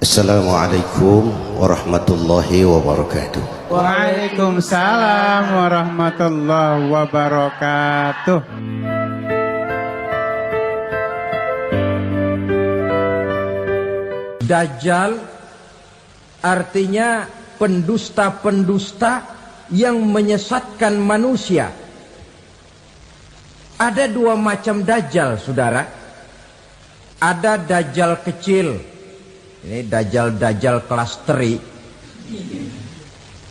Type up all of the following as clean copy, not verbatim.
Assalamualaikum warahmatullahi wabarakatuh. Waalaikumsalam warahmatullahi wabarakatuh. Dajjal artinya pendusta-pendusta yang menyesatkan manusia. Ada dua macam dajjal, saudara. Ada dajjal kecil. Ini dajjal kelas teri.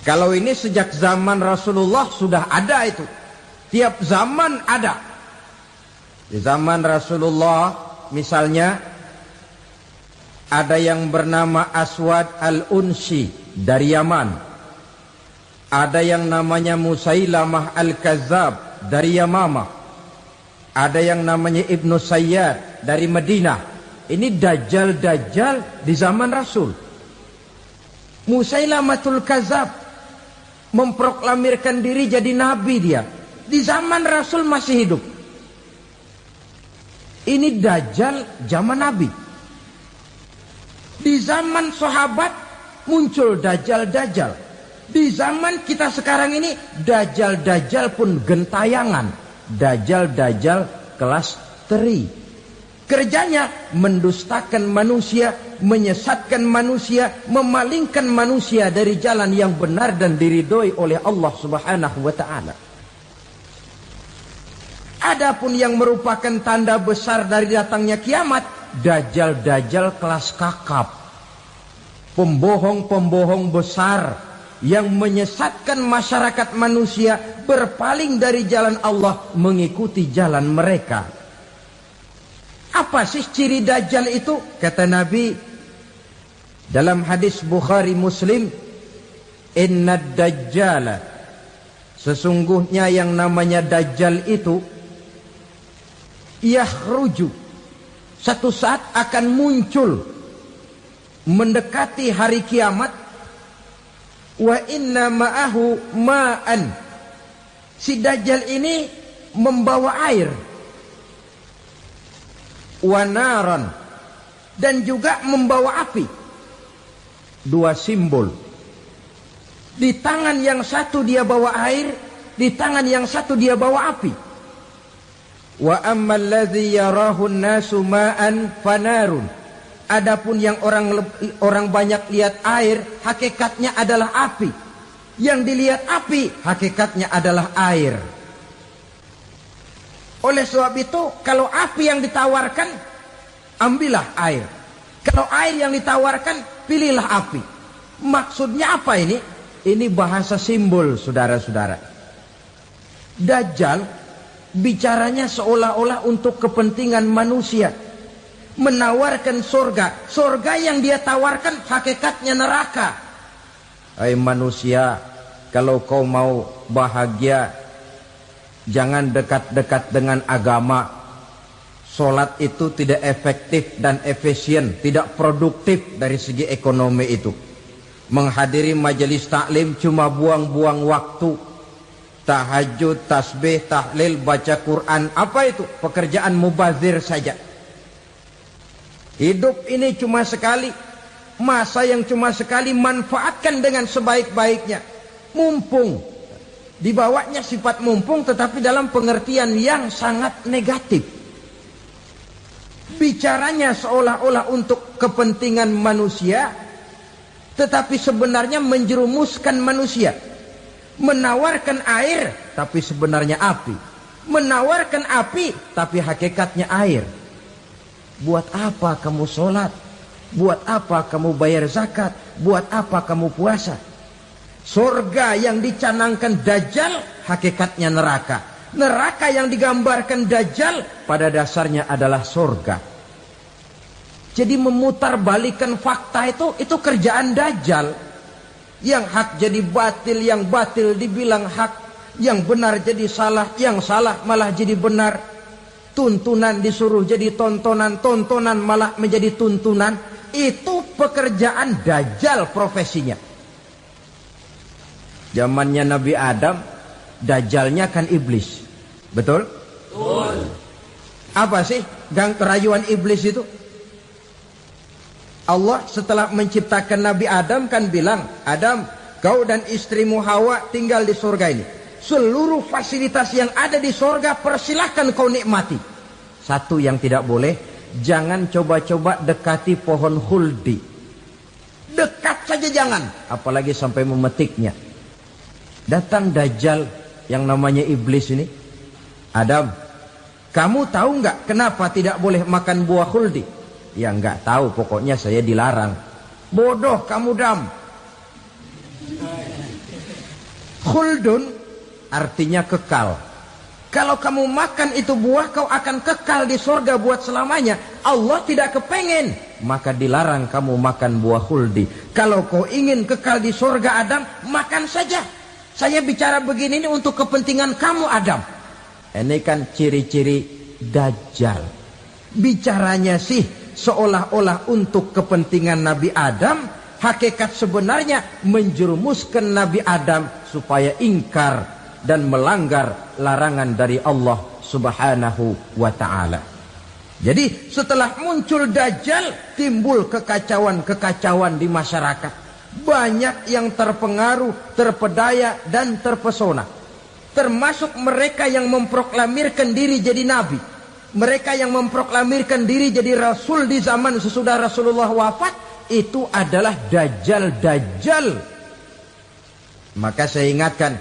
Kalau ini sejak zaman Rasulullah sudah ada itu. Tiap zaman ada. Di zaman Rasulullah misalnya ada yang bernama Aswad al-Unsi dari Yaman. Ada yang namanya Musailamah al-Kazzab dari Yamamah. Ada yang namanya Ibnu Sayyad dari Madinah. Ini dajjal-dajjal di zaman Rasul. Musailamatul Kazzab memproklamirkan diri jadi nabi dia. Di zaman Rasul masih hidup. Ini dajjal zaman Nabi. Di zaman sahabat muncul dajjal-dajjal. Di zaman kita sekarang ini dajjal-dajjal pun gentayangan. Dajjal-dajjal kelas teri. Kerjanya mendustakan manusia, menyesatkan manusia, memalingkan manusia dari jalan yang benar dan diridhoi oleh Allah Subhanahu wa taala. Adapun yang merupakan tanda besar dari datangnya kiamat, dajjal-dajjal kelas kakap. Pembohong-pembohong besar yang menyesatkan masyarakat manusia berpaling dari jalan Allah mengikuti jalan mereka. Apa sih ciri dajjal itu? Kata Nabi dalam hadis Bukhari Muslim, "Inna dajjala", sesungguhnya yang namanya dajjal itu yakhruju, satu saat akan muncul mendekati hari kiamat. Wa inna ma'ahu ma'an, si dajjal ini membawa air. Wanaran, dan juga membawa api. Dua simbol. Di tangan yang satu dia bawa air, di tangan yang satu dia bawa api. Wa ammal ladzi yarahu an-nasu ma'an fanarun. Adapun yang orang banyak lihat air, hakikatnya adalah api. Yang dilihat api, hakikatnya adalah air. Oleh sebab itu, kalau api yang ditawarkan, ambillah air. Kalau air yang ditawarkan, pilihlah api. Maksudnya apa ini? Ini bahasa simbol, saudara-saudara. Dajjal bicaranya seolah-olah untuk kepentingan manusia. Menawarkan surga. Surga yang dia tawarkan hakikatnya neraka. Hai manusia, kalau kau mau bahagia, jangan dekat-dekat dengan agama. Solat itu tidak efektif dan efisien, tidak produktif dari segi ekonomi itu. Menghadiri majelis taklim cuma buang-buang waktu. Tahajud, tasbih, tahlil, baca Quran, apa itu? Pekerjaan mubazir saja. Hidup ini cuma sekali. Masa yang cuma sekali, manfaatkan dengan sebaik-baiknya. Mumpung. Dibawanya sifat mumpung, tetapi dalam pengertian yang sangat negatif. Bicaranya seolah-olah untuk kepentingan manusia, tetapi sebenarnya menjerumuskan manusia. Menawarkan air, tapi sebenarnya api. Menawarkan api, tapi hakikatnya air. Buat apa kamu sholat? Buat apa kamu bayar zakat? Buat apa kamu puasa? Surga yang dicanangkan dajjal, hakikatnya neraka. Neraka yang digambarkan dajjal, pada dasarnya adalah surga. Jadi memutarbalikan fakta itu kerjaan dajjal. Yang hak jadi batil, yang batil dibilang hak, yang benar jadi salah, yang salah malah jadi benar. Tuntunan disuruh jadi tontonan, tontonan malah menjadi tuntunan. Itu pekerjaan dajjal profesinya. Zamannya Nabi Adam, dajjalnya kan iblis. Betul? Betul. Apa sih gang kerayuan iblis itu? Allah setelah menciptakan Nabi Adam kan bilang, Adam, kau dan istrimu Hawa tinggal di surga ini. Seluruh fasilitas yang ada di surga persilahkan kau nikmati. Satu yang tidak boleh, jangan coba-coba dekati pohon khuldi. Dekat saja jangan, apalagi sampai memetiknya. Datang Dajjal yang namanya iblis ini. Adam, kamu tahu nggak kenapa tidak boleh makan buah khuldi? Ya nggak tahu, pokoknya saya dilarang. Bodoh kamu, Dam. Khuldun artinya kekal. Kalau kamu makan itu buah, kau akan kekal di surga buat selamanya. Allah tidak kepengen, maka dilarang kamu makan buah khuldi. Kalau kau ingin kekal di surga, Adam, makan saja. Saya bicara begini ini untuk kepentingan kamu, Adam. Ini kan ciri-ciri Dajjal. Bicaranya sih seolah-olah untuk kepentingan Nabi Adam. Hakikat sebenarnya menjerumuskan Nabi Adam supaya ingkar dan melanggar larangan dari Allah Subhanahu wa ta'ala. Jadi setelah muncul Dajjal, timbul kekacauan-kekacauan di masyarakat. Banyak yang terpengaruh, terpedaya dan terpesona. Termasuk mereka yang memproklamirkan diri jadi nabi. Mereka yang memproklamirkan diri jadi rasul di zaman sesudah Rasulullah wafat. Itu adalah Dajjal-Dajjal. Maka saya ingatkan,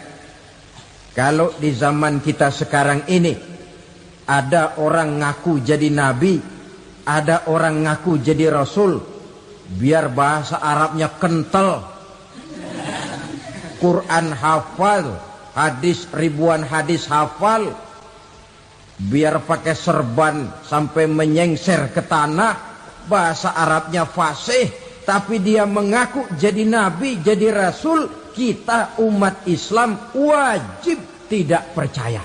kalau di zaman kita sekarang ini ada orang ngaku jadi nabi, ada orang ngaku jadi rasul, biar bahasa Arabnya kental, Quran hafal, hadis ribuan hadis hafal, biar pakai serban sampai menyengser ke tanah, bahasa Arabnya fasih, tapi dia mengaku jadi nabi, jadi rasul. Kita umat Islam wajib tidak percaya.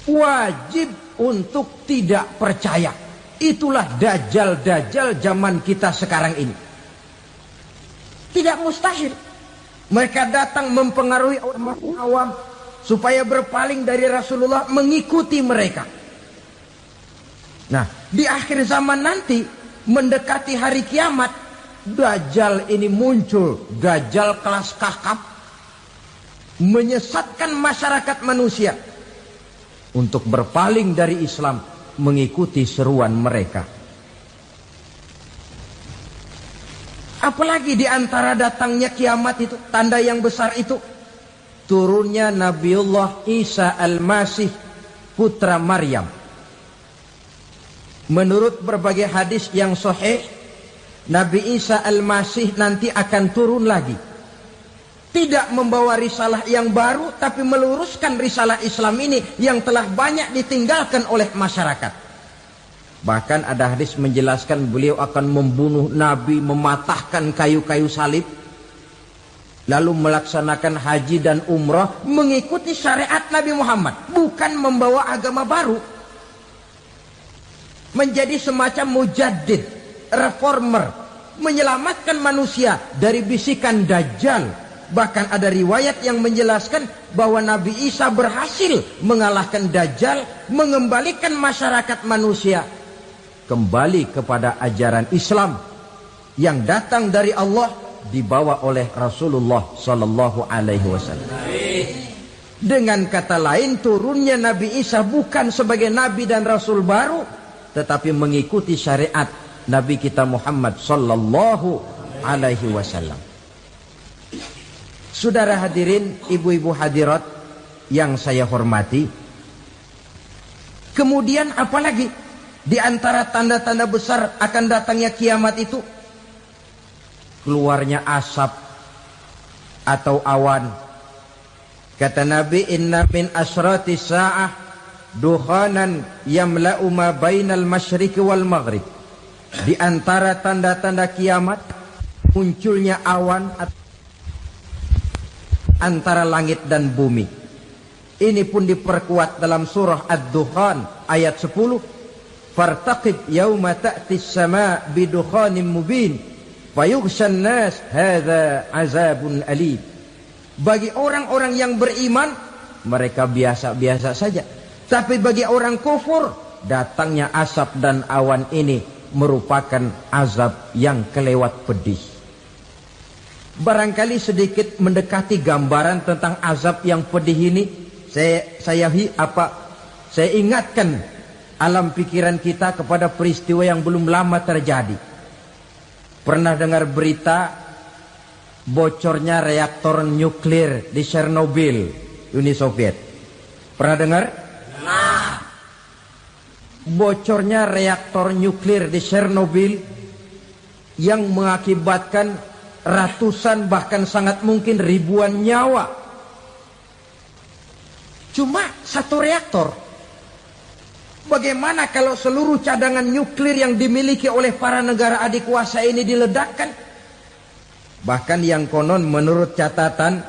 Wajib untuk tidak percaya. Itulah Dajjal-Dajjal zaman kita sekarang ini. Tidak mustahil mereka datang mempengaruhi orang awam supaya berpaling dari Rasulullah, mengikuti mereka. Nah, di akhir zaman nanti, mendekati hari kiamat, Dajjal ini muncul. Dajjal kelas kakap, menyesatkan masyarakat manusia untuk berpaling dari Islam, mengikuti seruan mereka. Apalagi di antara datangnya kiamat itu, tanda yang besar itu, turunnya Nabiullah Isa Al-Masih, putra Maryam. Menurut berbagai hadis yang sahih, Nabi Isa Al-Masih nanti akan turun lagi. Tidak membawa risalah yang baru, tapi meluruskan risalah Islam ini yang telah banyak ditinggalkan oleh masyarakat. Bahkan ada hadis menjelaskan beliau akan membunuh Nabi, mematahkan kayu-kayu salib, lalu melaksanakan haji dan umrah mengikuti syariat Nabi Muhammad, bukan membawa agama baru. Menjadi semacam mujaddid, reformer, menyelamatkan manusia dari bisikan Dajjal. Bahkan ada riwayat yang menjelaskan bahwa Nabi Isa berhasil mengalahkan Dajjal, mengembalikan masyarakat manusia kembali kepada ajaran Islam yang datang dari Allah, dibawa oleh Rasulullah sallallahu alaihi wasallam. Dengan kata lain, turunnya Nabi Isa bukan sebagai nabi dan rasul baru, tetapi mengikuti syariat Nabi kita Muhammad sallallahu alaihi wasallam. Saudara hadirin, ibu-ibu hadirat yang saya hormati, kemudian apalagi di antara tanda-tanda besar akan datangnya kiamat itu? Keluarnya asap atau awan. Kata Nabi, inna min asrati sa'ah dukhanan yamla'u ma bainal masyriqi wal maghrib. Di antara tanda-tanda kiamat, munculnya awan antara langit dan bumi. Ini pun diperkuat dalam surah Ad-Dukhan ayat 10. Fartaqib yawma ta'tis sama' bidukhanin mubin fayughshan nas hadza azabun alim. Bagi orang-orang yang beriman, mereka biasa-biasa saja. Tapi bagi orang kufur, datangnya asap dan awan ini merupakan azab yang kelewat pedih. Barangkali sedikit mendekati gambaran tentang azab yang pedih ini, saya ingatkan alam pikiran kita kepada peristiwa yang belum lama terjadi. Pernah dengar berita bocornya reaktor nuklir di Chernobyl, Uni Soviet? Pernah dengar? Bocornya reaktor nuklir di Chernobyl yang mengakibatkan ratusan bahkan sangat mungkin ribuan nyawa. Cuma satu reaktor. Bagaimana kalau seluruh cadangan nuklir yang dimiliki oleh para negara adik kuasa ini diledakkan? Bahkan yang konon menurut catatan,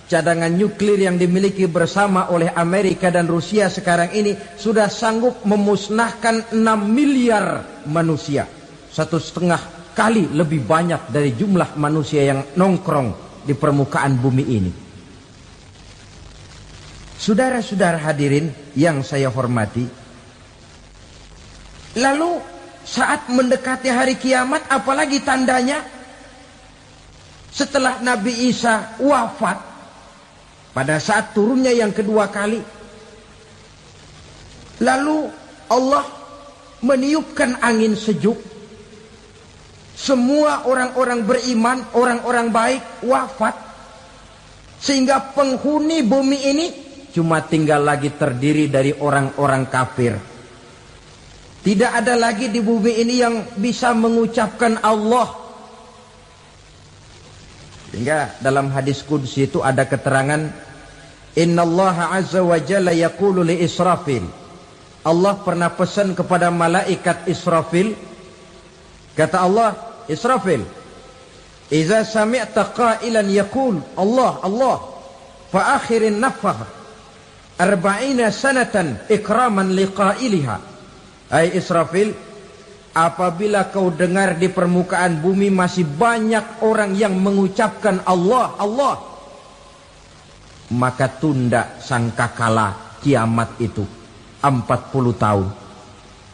cadangan nuklir yang dimiliki bersama oleh Amerika dan Rusia sekarang ini sudah sanggup memusnahkan 6 miliar manusia. 1,5 kali lebih banyak dari jumlah manusia yang nongkrong di permukaan bumi ini. Saudara-saudara hadirin yang saya hormati, lalu saat mendekati hari kiamat, apalagi tandanya? Setelah Nabi Isa wafat, pada saat turunnya yang kedua kali, lalu Allah meniupkan angin sejuk. Semua orang-orang beriman, orang-orang baik wafat. Sehingga penghuni bumi ini cuma tinggal lagi terdiri dari orang-orang kafir. Tidak ada lagi di bumi ini yang bisa mengucapkan Allah. Sehingga dalam hadis qudsi itu ada keterangan, Innallaha azza wa jalla yaqulu li Israfil. Allah pernah pesan kepada malaikat Israfil. Kata Allah, Israfil, "Idza sami'ta qailan yaqul Allah Allah, fa akhirin nafakh 40 sanatan ikraman liqailiha." Hai Israfil, apabila kau dengar di permukaan bumi masih banyak orang yang mengucapkan Allah Allah, maka tunda sangkakala kiamat itu 40 tahun.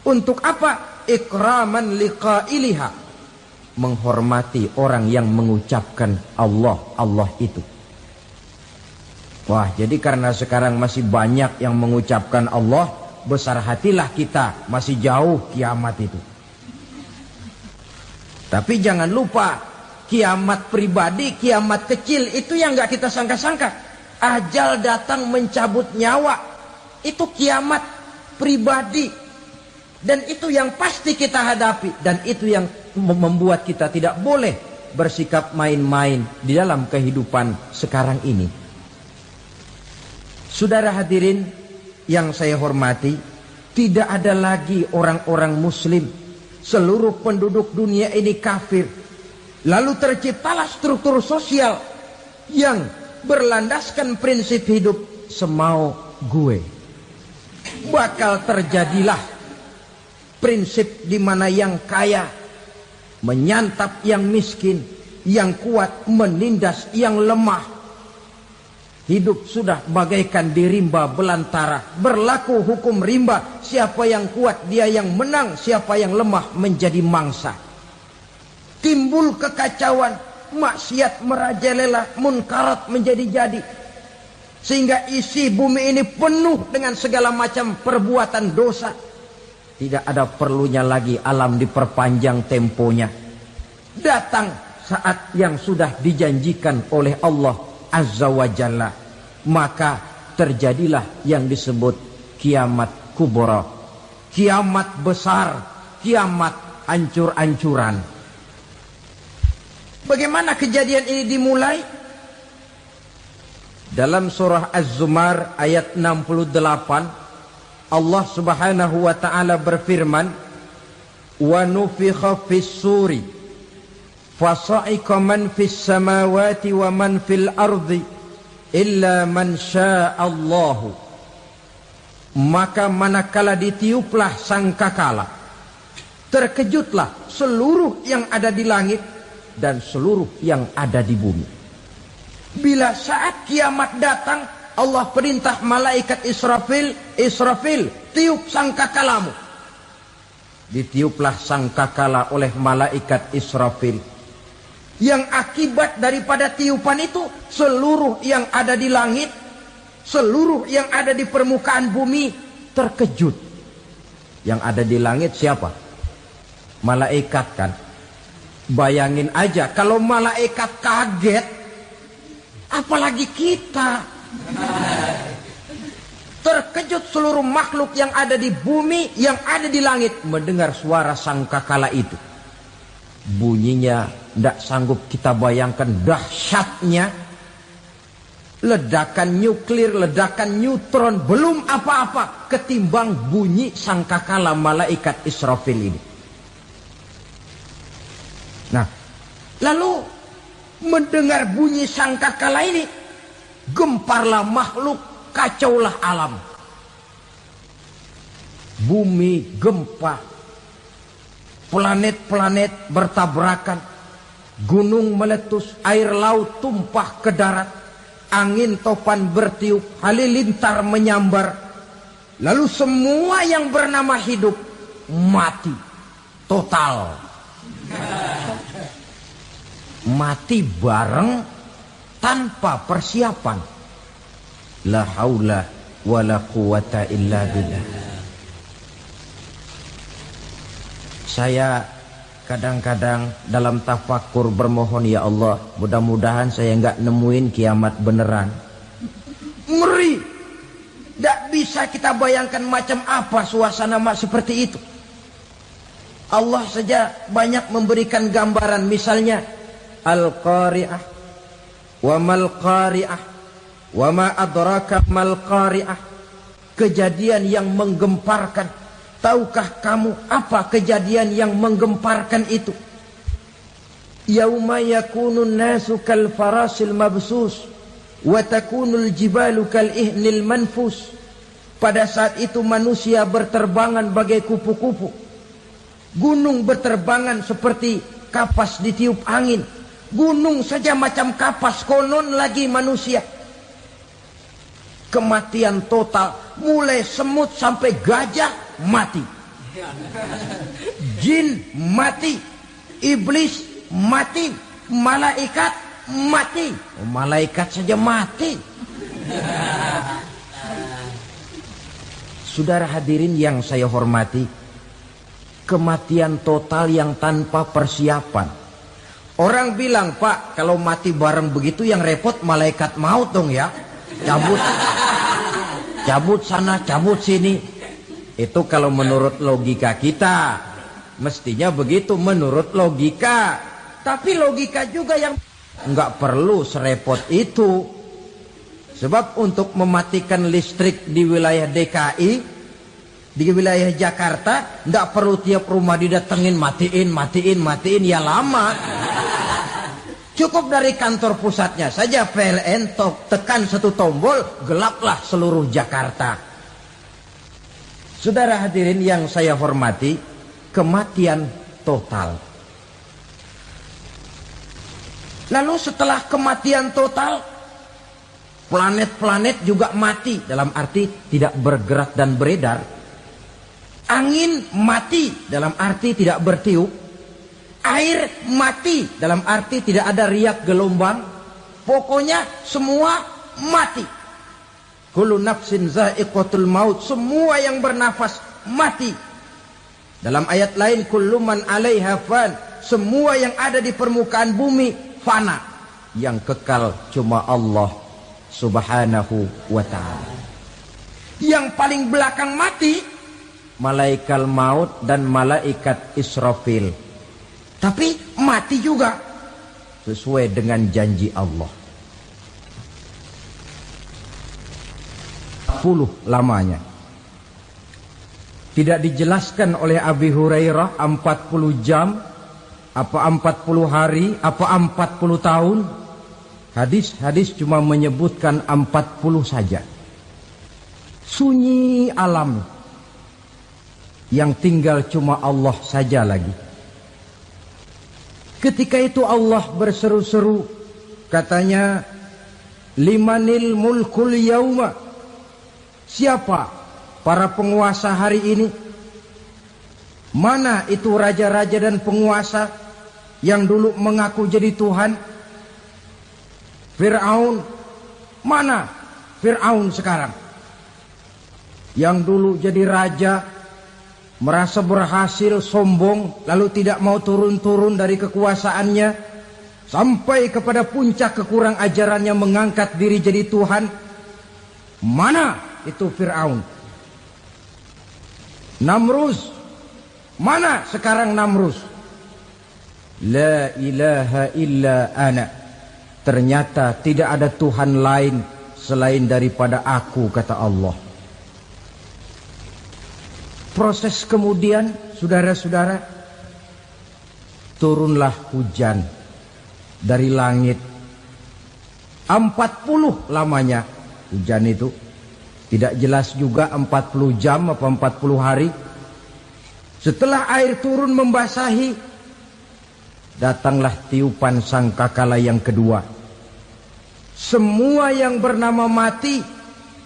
Untuk apa? Ikraman liqailiha, menghormati orang yang mengucapkan Allah Allah itu. Wah, jadi karena sekarang masih banyak yang mengucapkan Allah, besar hatilah kita, masih jauh kiamat itu. Tapi jangan lupa, kiamat pribadi, kiamat kecil itu yang gak kita sangka-sangka. Ajal datang mencabut nyawa, itu kiamat pribadi. Dan itu yang pasti kita hadapi. Dan itu yang membuat kita tidak boleh bersikap main-main di dalam kehidupan sekarang ini. Saudara hadirin yang saya hormati, tidak ada lagi orang-orang muslim. Seluruh penduduk dunia ini kafir. Lalu terciptalah struktur sosial yang berlandaskan prinsip hidup semau gue. Bakal terjadilah prinsip di mana yang kaya menyantap yang miskin, yang kuat menindas yang lemah. Hidup sudah bagaikan di rimba belantara. Berlaku hukum rimba, siapa yang kuat dia yang menang, siapa yang lemah menjadi mangsa. Timbul kekacauan, maksiat merajalela, munkarat menjadi-jadi. Sehingga isi bumi ini penuh dengan segala macam perbuatan dosa. Tidak ada perlunya lagi alam diperpanjang temponya. Datang saat yang sudah dijanjikan oleh Allah Azza wa Jalla. Maka terjadilah yang disebut kiamat kubra. Kiamat besar, kiamat ancur-ancuran. Bagaimana kejadian ini dimulai? Dalam surah Az-Zumar ayat 68, Allah subhanahu wa ta'ala berfirman, wa nufikha fis suri fasa'iqa man fis samawati wa man fil ardi illa man sya'allahu. Maka manakala ditiuplah sangkakala, terkejutlah seluruh yang ada di langit dan seluruh yang ada di bumi. Bila saat kiamat datang, Allah perintah malaikat Israfil, Israfil, tiup sangkakalamu. ditiuplah sangkakala oleh malaikat Israfil. Yang akibat daripada tiupan itu, seluruh yang ada di langit, seluruh yang ada di permukaan bumi terkejut. Yang ada di langit siapa? Malaikat kan. Bayangin aja kalau malaikat kaget, apalagi kita. Terkejut seluruh makhluk yang ada di bumi, yang ada di langit mendengar suara sangkakala itu. Bunyinya tidak sanggup kita bayangkan dahsyatnya. Ledakan nuklir, ledakan neutron, belum apa-apa ketimbang bunyi sangkakala malaikat Israfil ini. Nah, lalu mendengar bunyi sangkakala ini, gemparlah makhluk, kacaulah alam. Bumi gempa, planet-planet bertabrakan, gunung meletus, air laut tumpah ke darat, angin topan bertiup, halilintar menyambar. Lalu semua yang bernama hidup mati total. Mati bareng tanpa persiapan. La haula wala quwata illa billah. Saya kadang-kadang dalam tafakur bermohon, ya Allah, mudah-mudahan saya enggak nemuin kiamat beneran. Ngeri. Tidak bisa kita bayangkan macam apa suasana seperti itu. Allah saja banyak memberikan gambaran, misalnya Al-Qari'ah, wa mal qari'ah, wa ma adraka mal qari'ah. Kejadian yang menggemparkan. Tahukah kamu apa kejadian yang menggemparkan itu? Yauma yakunun nasu kal farasil mabsus wa takunul jibalu kal ihnil manfus. Pada saat itu manusia berterbangan bagai kupu-kupu. Gunung berterbangan seperti kapas ditiup angin. Gunung saja macam kapas, konon lagi manusia. Kematian total, mulai semut sampai gajah mati, jin mati, iblis mati, malaikat mati. Malaikat saja mati. Saudara hadirin yang saya hormati, kematian total yang tanpa persiapan. Orang bilang, Pak, kalau mati bareng begitu yang repot malaikat maut dong ya. Cabut sana, cabut sini. Itu kalau menurut logika kita. Mestinya begitu menurut logika. Tapi logika juga yang nggak perlu serepot itu. Sebab untuk mematikan listrik di wilayah DKI, di wilayah Jakarta, nggak perlu tiap rumah didatengin, matiin, ya lama. Cukup dari kantor pusatnya saja PLN tekan satu tombol, gelaplah seluruh Jakarta. Saudara hadirin yang saya hormati, kematian total. Lalu setelah kematian total, planet-planet juga mati, dalam arti tidak bergerak dan beredar. Angin mati, dalam arti tidak bertiup. Air mati, dalam arti tidak ada riak gelombang. Pokoknya semua mati. Kullu nafsin za'iqatul maut. Semua yang bernafas mati. Dalam ayat lain, kullu man 'alaiha fan. Semua yang ada di permukaan bumi fana. Yang kekal cuma Allah Subhanahu wa ta'ala. Yang paling belakang mati malaikat maut dan malaikat Israfil. Tapi mati juga sesuai dengan janji Allah. 10 lamanya. Tidak dijelaskan oleh Abi Hurairah 40 jam, apa 40 hari, apa 40 tahun. Hadis-hadis cuma menyebutkan 40 saja. Sunyi alam. Yang tinggal cuma Allah saja lagi. Ketika itu Allah berseru-seru, katanya, limanil mulkul yauma. Siapa para penguasa hari ini? Mana itu raja-raja dan penguasa yang dulu mengaku jadi Tuhan? Fir'aun. Mana Fir'aun sekarang? Yang dulu jadi raja, merasa berhasil, sombong, lalu tidak mau turun-turun dari kekuasaannya, sampai kepada puncak kekurang ajarannya mengangkat diri jadi Tuhan. Mana itu Fir'aun? Namrus. Mana sekarang Namrus? La ilaha illa ana. Ternyata tidak ada Tuhan lain selain daripada aku, kata Allah. Proses kemudian, saudara-saudara, turunlah hujan dari langit. 40 lamanya hujan itu. Tidak jelas juga 40 jam apa 40 hari. Setelah air turun membasahi, datanglah tiupan sangkakala yang kedua. Semua yang bernama mati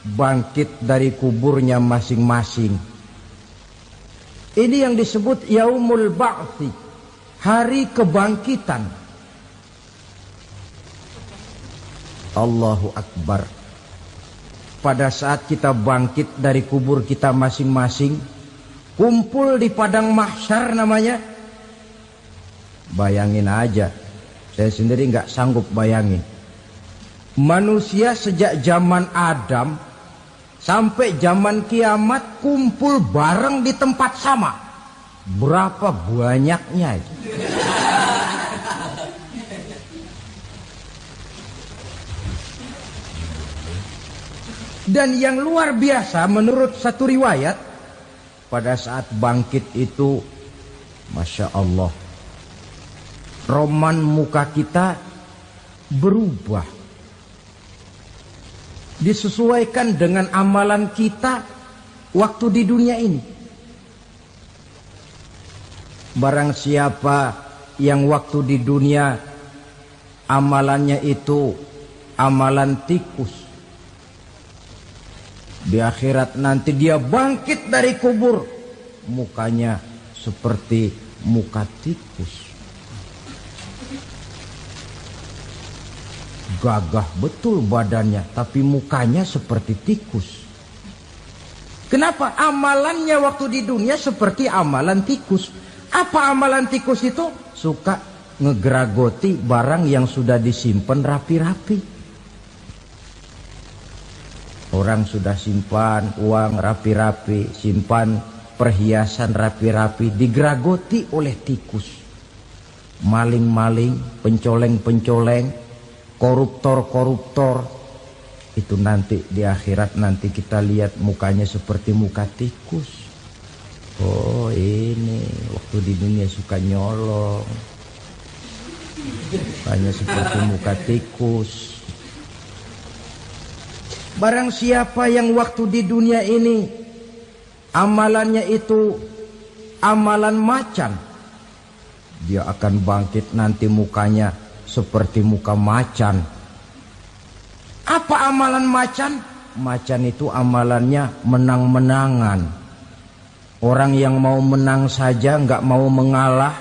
bangkit dari kuburnya masing-masing. Ini yang disebut Yaumul Ba'thi, hari kebangkitan. Allahu Akbar. Pada saat kita bangkit dari kubur kita masing-masing, kumpul di padang mahsyar namanya. Bayangin aja, saya sendiri nggak sanggup bayangin. Manusia sejak zaman Adam sampai zaman kiamat kumpul bareng di tempat sama. Berapa banyaknya itu? Dan yang luar biasa menurut satu riwayat, pada saat bangkit itu, Masya Allah, roman muka kita berubah. Disesuaikan dengan amalan kita waktu di dunia ini. Barang siapa yang waktu di dunia amalannya itu amalan tikus, di akhirat nanti dia bangkit dari kubur, mukanya seperti muka tikus. Gagah betul badannya, tapi mukanya seperti tikus. Kenapa? Amalannya waktu di dunia seperti amalan tikus. Apa amalan tikus itu? Suka ngegeragoti barang yang sudah disimpan rapi-rapi. Orang sudah simpan uang rapi-rapi, simpan perhiasan rapi-rapi, digeragoti oleh tikus. Maling-maling, pencoleng-pencoleng, koruptor-koruptor. Itu nanti di akhirat nanti kita lihat mukanya seperti muka tikus. Oh ini waktu di dunia suka nyolong, mukanya seperti muka tikus. Barang siapa yang waktu di dunia ini amalannya itu amalan macan, dia akan bangkit nanti mukanya seperti muka macan. Apa amalan macan? Macan itu amalannya menang-menangan. Orang yang mau menang saja nggak mau mengalah.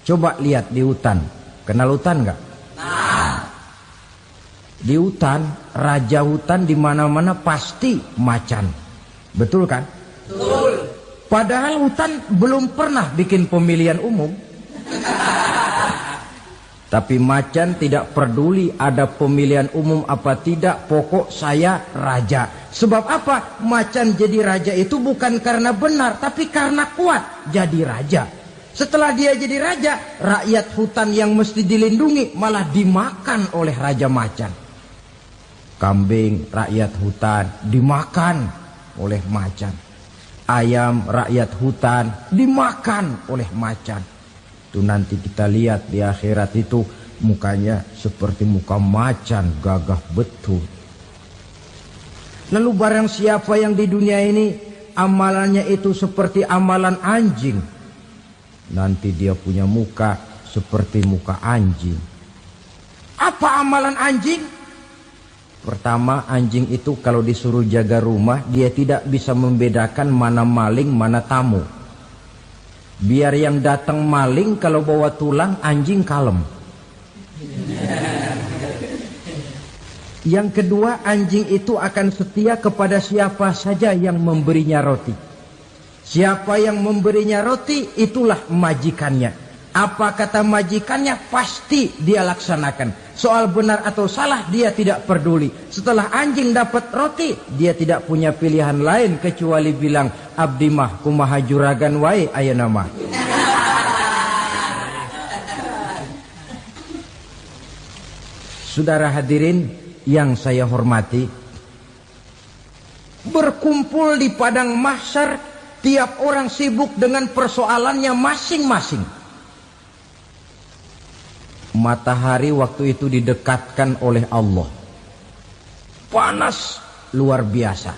Coba lihat di hutan. Kenal hutan nggak? Di hutan, raja hutan di mana-mana pasti macan. Betul kan? Betul. Padahal hutan belum pernah bikin pemilihan umum. Tapi macan tidak peduli ada pemilihan umum apa tidak, pokok saya raja. Sebab apa? Macan jadi raja itu bukan karena benar, tapi karena kuat jadi raja. Setelah dia jadi raja, rakyat hutan yang mesti dilindungi malah dimakan oleh raja macan. Kambing rakyat hutan dimakan oleh macan. Ayam rakyat hutan dimakan oleh macan. Itu nanti kita lihat di akhirat itu mukanya seperti muka macan, gagah betul. Lalu barang siapa yang di dunia ini amalannya itu seperti amalan anjing, nanti dia punya muka seperti muka anjing. Apa amalan anjing? Pertama, anjing itu kalau disuruh jaga rumah, dia tidak bisa membedakan mana maling, mana tamu. Biar yang datang maling kalau bawa tulang, anjing kalem. Yang kedua, anjing itu akan setia kepada siapa saja yang memberinya roti. Siapa yang memberinya roti, itulah majikannya. Apa kata majikannya, pasti dia laksanakan. Soal benar atau salah, dia tidak peduli. Setelah anjing dapat roti, dia tidak punya pilihan lain kecuali bilang, abdi mah kumaha juragan wae ayeuna mah. Saudara hadirin yang saya hormati, berkumpul di padang mahsyar, tiap orang sibuk dengan persoalannya masing-masing. Matahari waktu itu didekatkan oleh Allah. Panas luar biasa.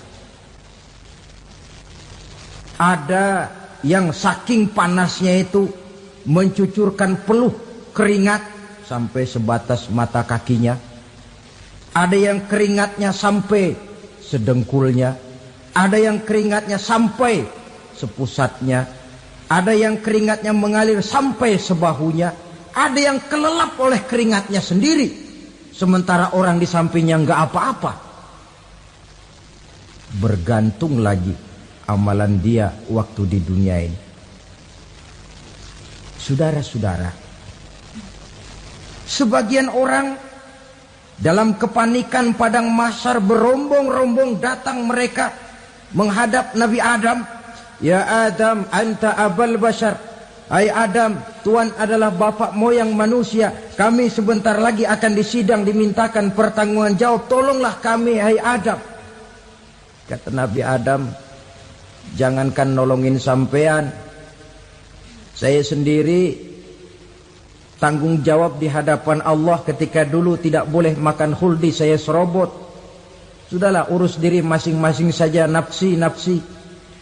Ada yang saking panasnya itu mencucurkan peluh keringat sampai sebatas mata kakinya. Ada yang keringatnya sampai sedengkulnya. Ada yang keringatnya sampai sepusatnya. Ada yang keringatnya mengalir sampai sebahunya. Ada yang kelelap oleh keringatnya sendiri, sementara orang di sampingnya nggak apa-apa. Bergantung lagi amalan dia waktu di dunia ini. Saudara-saudara, sebagian orang dalam kepanikan padang mahsyar berombong-rombong datang mereka menghadap Nabi Adam. Ya Adam, anta abal bashar. Hai Adam, Tuhan adalah bapak moyang manusia. Kami sebentar lagi akan disidang, dimintakan pertanggungan jawab. Tolonglah kami, hai Adam. Kata Nabi Adam, jangankan nolongin sampean, saya sendiri tanggung jawab di hadapan Allah ketika dulu tidak boleh makan khuldi, saya serobot. Sudahlah, urus diri masing-masing saja, nafsi.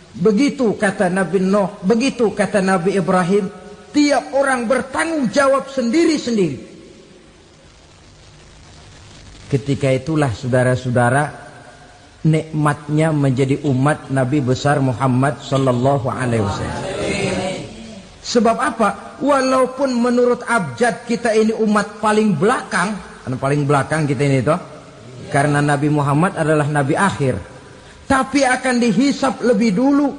Begitu kata Nabi Nuh, begitu kata Nabi Ibrahim. Tiap orang bertanggung jawab sendiri-sendiri. Ketika itulah saudara-saudara, nikmatnya menjadi umat Nabi besar Muhammad sallallahu alaihi wasallam. Sebab apa? Walaupun menurut abjad kita ini umat paling belakang, paling belakang kita ini toh, karena Nabi Muhammad adalah Nabi akhir. Tapi akan dihisap lebih dulu,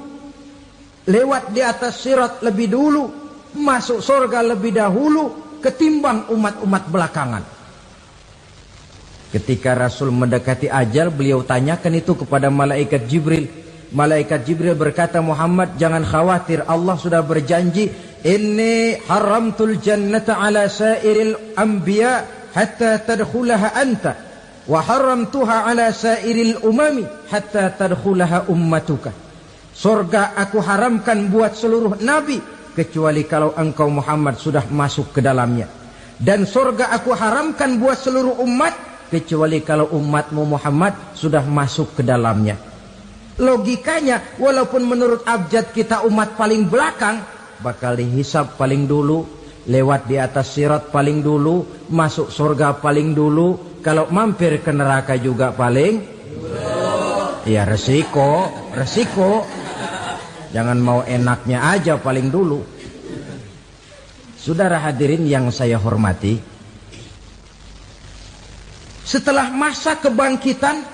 lewat di atas sirat lebih dulu, masuk surga lebih dahulu ketimbang umat-umat belakangan. Ketika Rasul mendekati ajal, beliau tanyakan itu kepada malaikat Jibril. Malaikat Jibril berkata, Muhammad jangan khawatir, Allah sudah berjanji, inni haramtul jannata ala sairil anbiya hatta tadkhulaha anta. Wa haramtuha ala sairil umami hatta tadkhulaha ummatuka. Surga aku haramkan buat seluruh nabi kecuali kalau engkau Muhammad sudah masuk ke dalamnya. Dan surga aku haramkan buat seluruh umat kecuali kalau umatmu Muhammad sudah masuk ke dalamnya. Logikanya, walaupun menurut abjad kita umat paling belakang, bakal dihisab paling dulu, lewat di atas sirat paling dulu, masuk surga paling dulu. Kalau mampir ke neraka juga paling dulu. Ya resiko. Jangan mau enaknya aja paling dulu. Saudara hadirin yang saya hormati, setelah masa kebangkitan,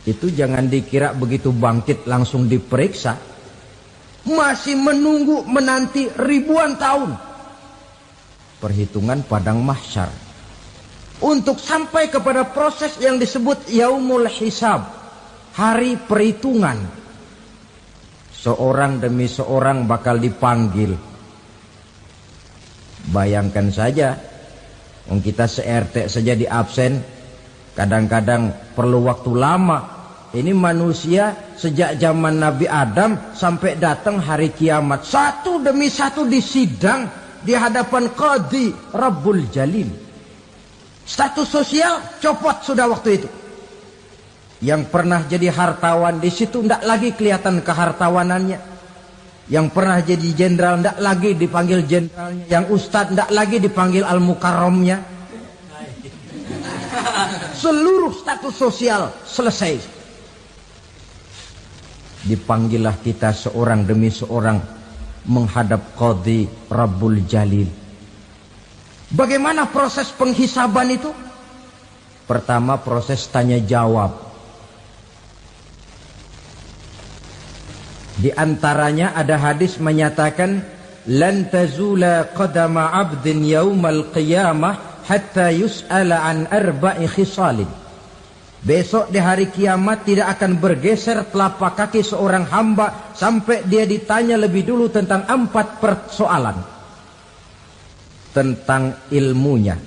itu jangan dikira begitu bangkit langsung diperiksa. Masih menunggu menanti ribuan tahun. Perhitungan padang mahsyar. Untuk sampai kepada proses yang disebut yaumul hisab, hari perhitungan. Seorang demi seorang bakal dipanggil. Bayangkan saja, kita se-RT saja di absen, kadang-kadang perlu waktu lama. Ini manusia sejak zaman Nabi Adam sampai datang hari kiamat, satu demi satu disidang di hadapan Qadhi Rabbul Jalil. Status sosial copot sudah waktu itu. Yang pernah jadi hartawan di situ tidak lagi kelihatan kehartawanannya. Yang pernah jadi jenderal tidak lagi dipanggil jenderalnya. Yang ustadz tidak lagi dipanggil al-mukarramnya. Seluruh status sosial selesai. Dipanggillah kita seorang demi seorang menghadap Qadhi Rabbul Jalil. Bagaimana proses penghisaban itu? Pertama, proses tanya jawab. Di antaranya ada hadis menyatakan, lan tazula qadama 'abdin yaumal qiyamah hatta yus'ala an arba'i khisalin. Besok di hari kiamat tidak akan bergeser telapak kaki seorang hamba sampai dia ditanya lebih dulu tentang 4 persoalan. Tentang ilmunya.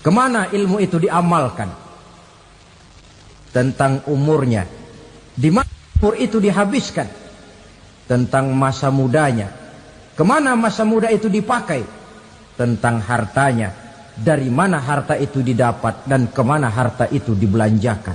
Kemana ilmu itu diamalkan? Tentang umurnya. Di mana umur itu dihabiskan? Tentang masa mudanya. Kemana masa muda itu dipakai? Tentang hartanya. Dari mana harta itu didapat dan kemana harta itu dibelanjakan.